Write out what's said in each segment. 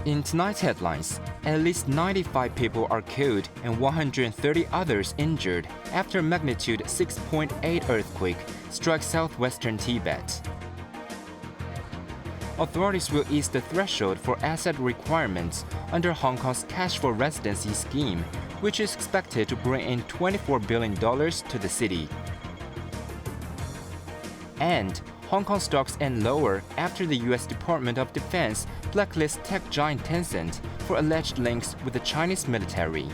In tonight's headlines, at least 95 people are killed and 130 others injured after a magnitude 6.8 earthquake struck southwestern Tibet. Authorities will ease the threshold for asset requirements under Hong Kong's cash-for-residency scheme, which is expected to bring in $24 billion to the city. And Hong Kong stocks end lower after the U.S. Department of Defense blacklists tech giant Tencent for alleged links with the Chinese military.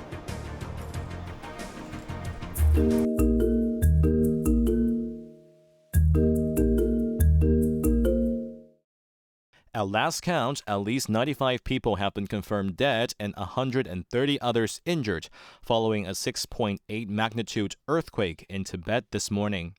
At last count, at least 95 people have been confirmed dead and 130 others injured following a 6.8 magnitude earthquake in Tibet this morning.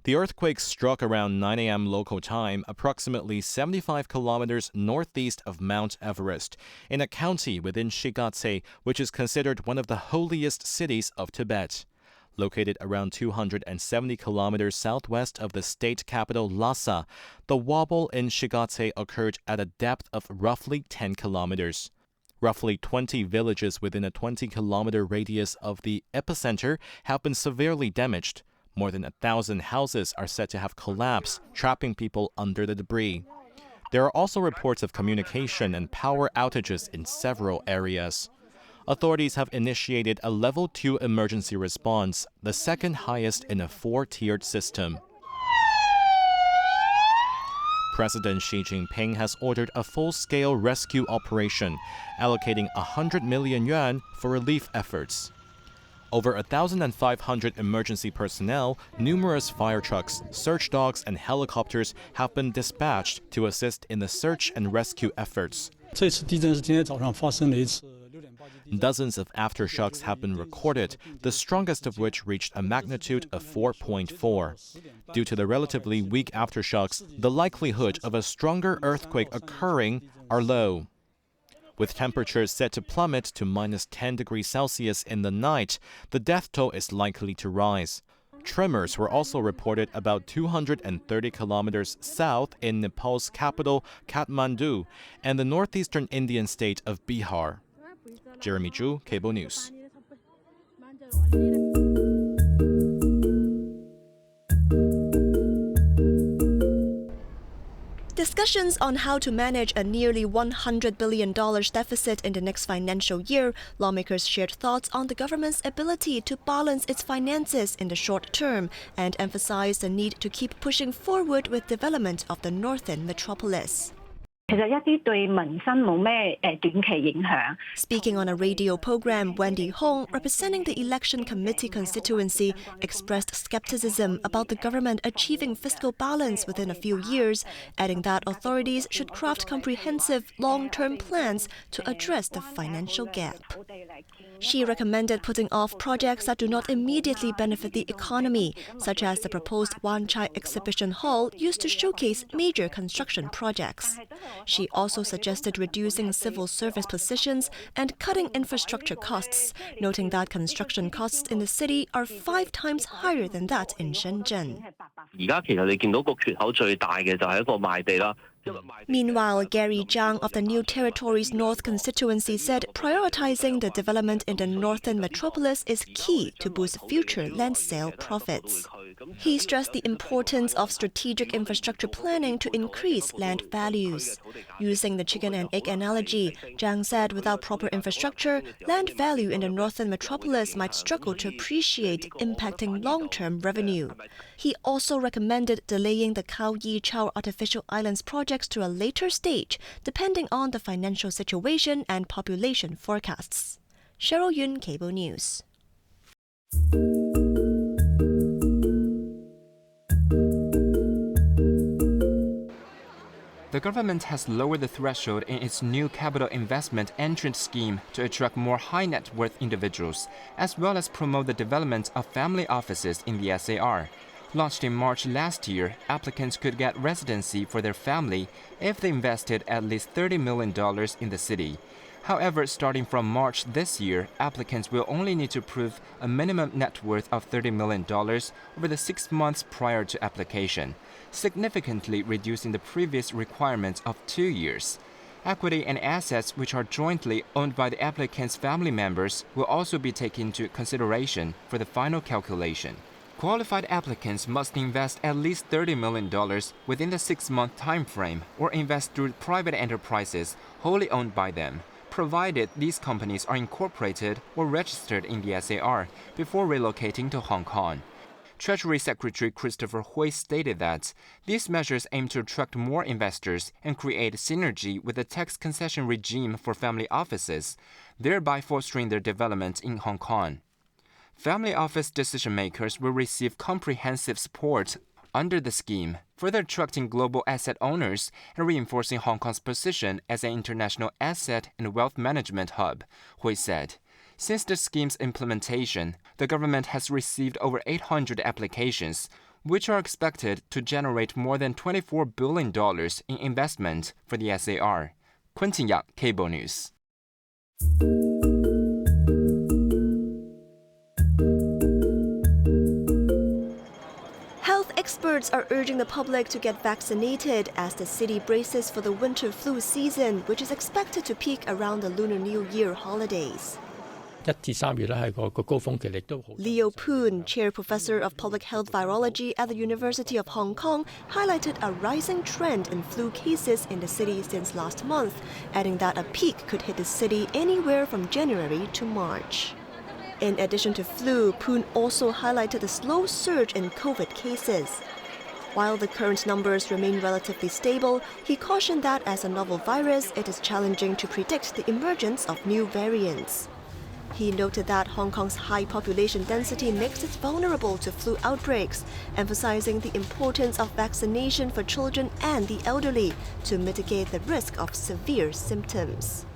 The earthquake struck around 9 a.m. local time, approximately 75 kilometers northeast of Mount Everest, in a county within Shigatse, which is considered one of the holiest cities of Tibet. Located around 270 kilometers southwest of the state capital Lhasa, the wobble in Shigatse occurred at a depth of roughly 10 kilometers. Roughly 20 villages within a 20-kilometer radius of the epicenter have been severely damaged. More than 1,000 houses are said to have collapsed, trapping people under the debris. There are also reports of communication and power outages in several areas. Authorities have initiated a Level 2 emergency response, the second highest in a 4-tiered system. President Xi Jinping has ordered a full-scale rescue operation, allocating 100 million yuan for relief efforts. Over 1,500 emergency personnel, numerous fire trucks, search dogs, and helicopters have been dispatched to assist in the search and rescue efforts. Dozens of aftershocks have been recorded, the strongest of which reached a magnitude of 4.4. Due to the relatively weak aftershocks, the likelihood of a stronger earthquake occurring are low. With temperatures set to plummet to minus 10 degrees Celsius in the night, the death toll is likely to rise. Tremors were also reported about 230 kilometers south in Nepal's capital, Kathmandu, and the northeastern Indian state of Bihar. Jeremy Zhu, Cable News. Discussions on how to manage a nearly $100 billion deficit in the next financial year, lawmakers shared thoughts on the government's ability to balance its finances in the short term and emphasized the need to keep pushing forward with development of the northern metropolis. Speaking on a radio program, Wendy Hong, representing the Election Committee constituency, expressed skepticism about the government achieving fiscal balance within a few years, adding that authorities should craft comprehensive long-term plans to address the financial gap. She recommended putting off projects that do not immediately benefit the economy, such as the proposed Wan Chai Exhibition Hall used to showcase major construction projects. She also suggested reducing civil service positions and cutting infrastructure costs, noting that construction costs in the city are 5 times higher than that in Shenzhen. Meanwhile, Gary Zhang of the New Territories North constituency said prioritizing the development in the northern metropolis is key to boost future land sale profits. He stressed the importance of strategic infrastructure planning to increase land values. Using the chicken and egg analogy, Zhang said without proper infrastructure, land value in the northern metropolis might struggle to appreciate, impacting long-term revenue. He also recommended delaying the Khao Yi Chao artificial islands projects to a later stage, depending on the financial situation and population forecasts. Cheryl Yun, Cable News. The government has lowered the threshold in its new capital investment entrance scheme to attract more high net worth individuals, as well as promote the development of family offices in the SAR. Launched in March last year, applicants could get residency for their family if they invested at least $30 million in the city. However, starting from March this year, applicants will only need to prove a minimum net worth of $30 million over the 6 months prior to application, significantly reducing the previous requirement of 2 years. Equity and assets which are jointly owned by the applicant's family members will also be taken into consideration for the final calculation. Qualified applicants must invest at least $30 million within the 6-month time frame or invest through private enterprises wholly owned by them, provided these companies are incorporated or registered in the SAR before relocating to Hong Kong. Treasury Secretary Christopher Hui stated that these measures aim to attract more investors and create synergy with the tax concession regime for family offices, thereby fostering their development in Hong Kong. Family office decision-makers will receive comprehensive support under the scheme, further attracting global asset owners and reinforcing Hong Kong's position as an international asset and wealth management hub, Hui said. Since the scheme's implementation, the government has received over 800 applications, which are expected to generate more than $24 billion in investment for the SAR. Quentin Yang, Cable News. Health experts are urging the public to get vaccinated as the city braces for the winter flu season, which is expected to peak around the Lunar New Year holidays. Leo Poon, Chair Professor of Public Health Virology at the University of Hong Kong, highlighted a rising trend in flu cases in the city since last month, adding that a peak could hit the city anywhere from January to March. In addition to flu, Poon also highlighted a slow surge in COVID cases. While the current numbers remain relatively stable, he cautioned that as a novel virus, it is challenging to predict the emergence of new variants. He noted that Hong Kong's high population density makes it vulnerable to flu outbreaks, emphasizing the importance of vaccination for children and the elderly to mitigate the risk of severe symptoms.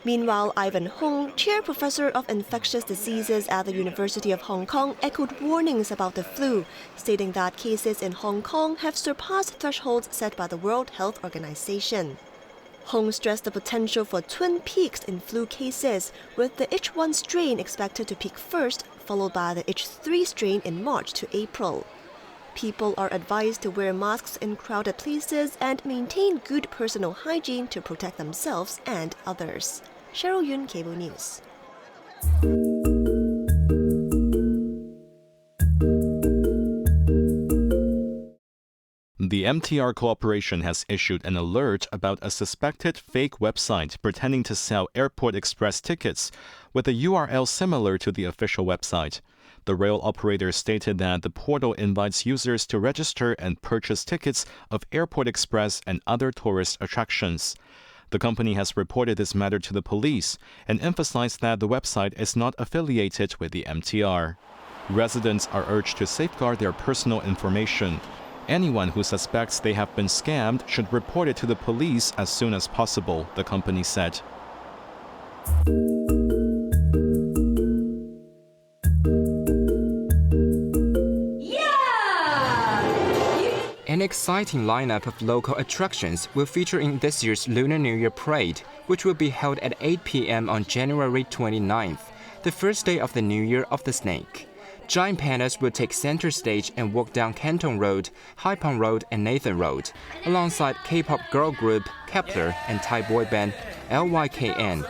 Meanwhile, Ivan Hong, Chair Professor of Infectious Diseases at the University of Hong Kong, echoed warnings about the flu, stating that cases in Hong Kong have surpassed thresholds set by the World Health Organization. Hong stressed the potential for twin peaks in flu cases, with the H1 strain expected to peak first, followed by the H3 strain in March to April. People are advised to wear masks in crowded places and maintain good personal hygiene to protect themselves and others. Cheryl Yun, Cable News. The MTR Corporation has issued an alert about a suspected fake website pretending to sell Airport Express tickets with a URL similar to the official website. The rail operator stated that the portal invites users to register and purchase tickets of Airport Express and other tourist attractions. The company has reported this matter to the police and emphasized that the website is not affiliated with the MTR. Residents are urged to safeguard their personal information. Anyone who suspects they have been scammed should report it to the police as soon as possible, the company said. An exciting lineup of local attractions will feature in this year's Lunar New Year Parade, which will be held at 8 p.m. on January 29th, the first day of the New Year of the Snake. Giant pandas will take center stage and walk down Canton Road, Haipeng Road, and Nathan Road, alongside K-pop girl group Kepler and Thai boy band LYKN.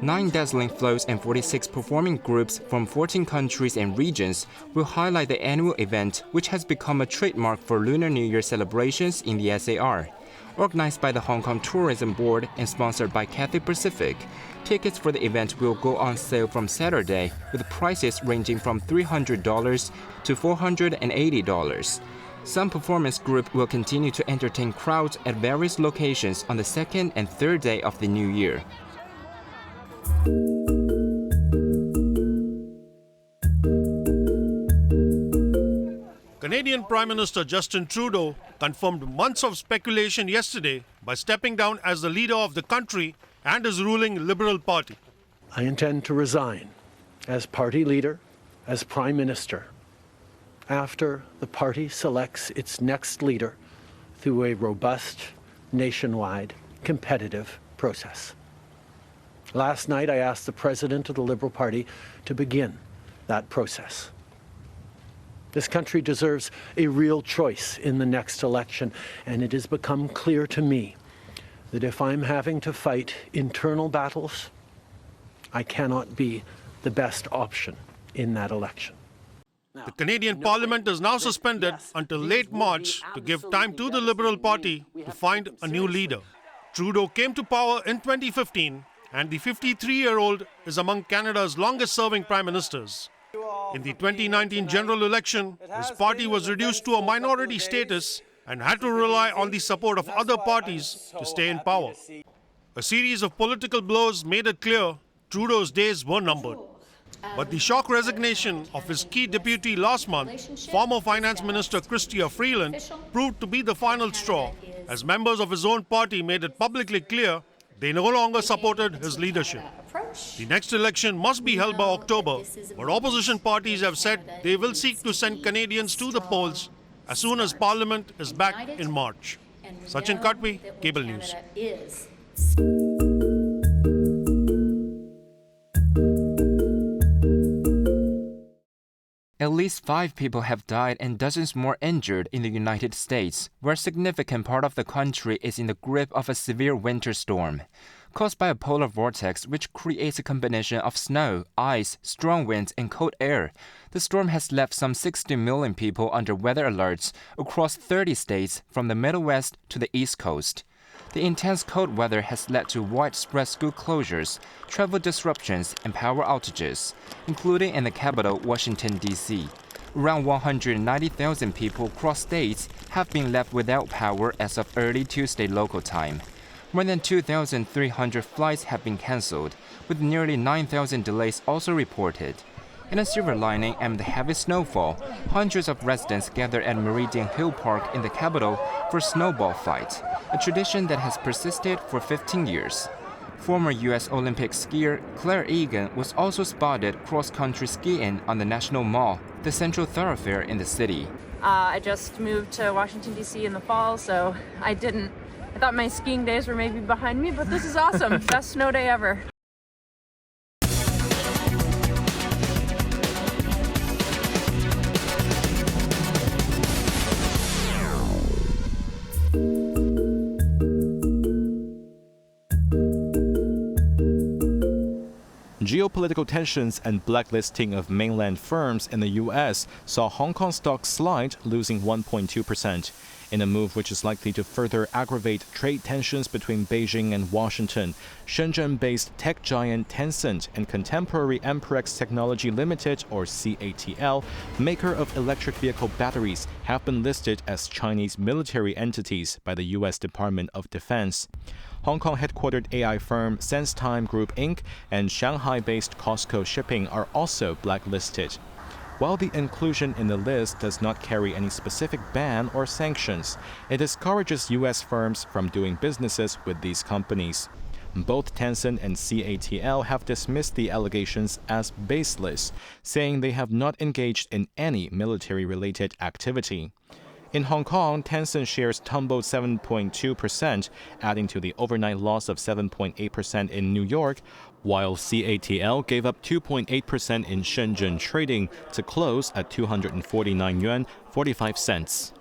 9 dazzling floats and 46 performing groups from 14 countries and regions will highlight the annual event, which has become a trademark for Lunar New Year celebrations in the SAR. Organized by the Hong Kong Tourism Board and sponsored by Cathay Pacific, tickets for the event will go on sale from Saturday, with prices ranging from $300 to $480. Some performance group will continue to entertain crowds at various locations on the second and third day of the new year. Canadian Prime Minister Justin Trudeau confirmed months of speculation yesterday by stepping down as the leader of the country and his ruling Liberal Party. I intend to resign as party leader, as Prime Minister, after the party selects its next leader through a robust, nationwide, competitive process. Last night, I asked the President of the Liberal Party to begin that process. This country deserves a real choice in the next election, and it has become clear to me that if I'm having to fight internal battles, I cannot be the best option in that election. The Canadian Parliament is now suspended until late March to give time to the Liberal Party to find a new leader. Trudeau came to power in 2015, and the 53-year-old is among Canada's longest-serving prime ministers. In the 2019 general election, his party was reduced to a minority status and had to rely on the support of other parties to stay in power. A series of political blows made it clear Trudeau's days were numbered. But the shock resignation of his key deputy last month, former Finance Minister Chrystia Freeland, proved to be the final straw, as members of his own party made it publicly clear they no longer supported his leadership. The next election must be held by October, but opposition parties have said they will seek to send Canadians to the polls as soon as Parliament is back in March. Sachin Katwi, Cable News. At least 5 people have died and dozens more injured in the United States, where a significant part of the country is in the grip of a severe winter storm. Caused by a polar vortex which creates a combination of snow, ice, strong winds, and cold air, the storm has left some 60 million people under weather alerts across 30 states from the Midwest to the East Coast. The intense cold weather has led to widespread school closures, travel disruptions, and power outages, including in the capital, Washington, D.C. Around 190,000 people across states have been left without power as of early Tuesday local time. More than 2,300 flights have been cancelled, with nearly 9,000 delays also reported. In a silver lining amid the heavy snowfall, hundreds of residents gathered at Meridian Hill Park in the capital for a snowball fight, a tradition that has persisted for 15 years. Former U.S. Olympic skier Claire Egan was also spotted cross-country skiing on the National Mall, the central thoroughfare in the city. I just moved to Washington, D.C. in the fall, so I thought my skiing days were maybe behind me, but this is awesome. Best snow day ever. Geopolitical tensions and blacklisting of mainland firms in the U.S. saw Hong Kong stocks slide, losing 1.2%. In a move which is likely to further aggravate trade tensions between Beijing and Washington, Shenzhen-based tech giant Tencent and contemporary Amperex Technology Limited, or CATL, maker of electric vehicle batteries, have been listed as Chinese military entities by the U.S. Department of Defense. Hong Kong-headquartered AI firm SenseTime Group Inc. and Shanghai-based Costco Shipping are also blacklisted. While the inclusion in the list does not carry any specific ban or sanctions, it discourages U.S. firms from doing businesses with these companies. Both Tencent and CATL have dismissed the allegations as baseless, saying they have not engaged in any military-related activity. In Hong Kong, Tencent shares tumbled 7.2%, adding to the overnight loss of 7.8% in New York, while CATL gave up 2.8% in Shenzhen trading to close at 249 yuan 45 cents.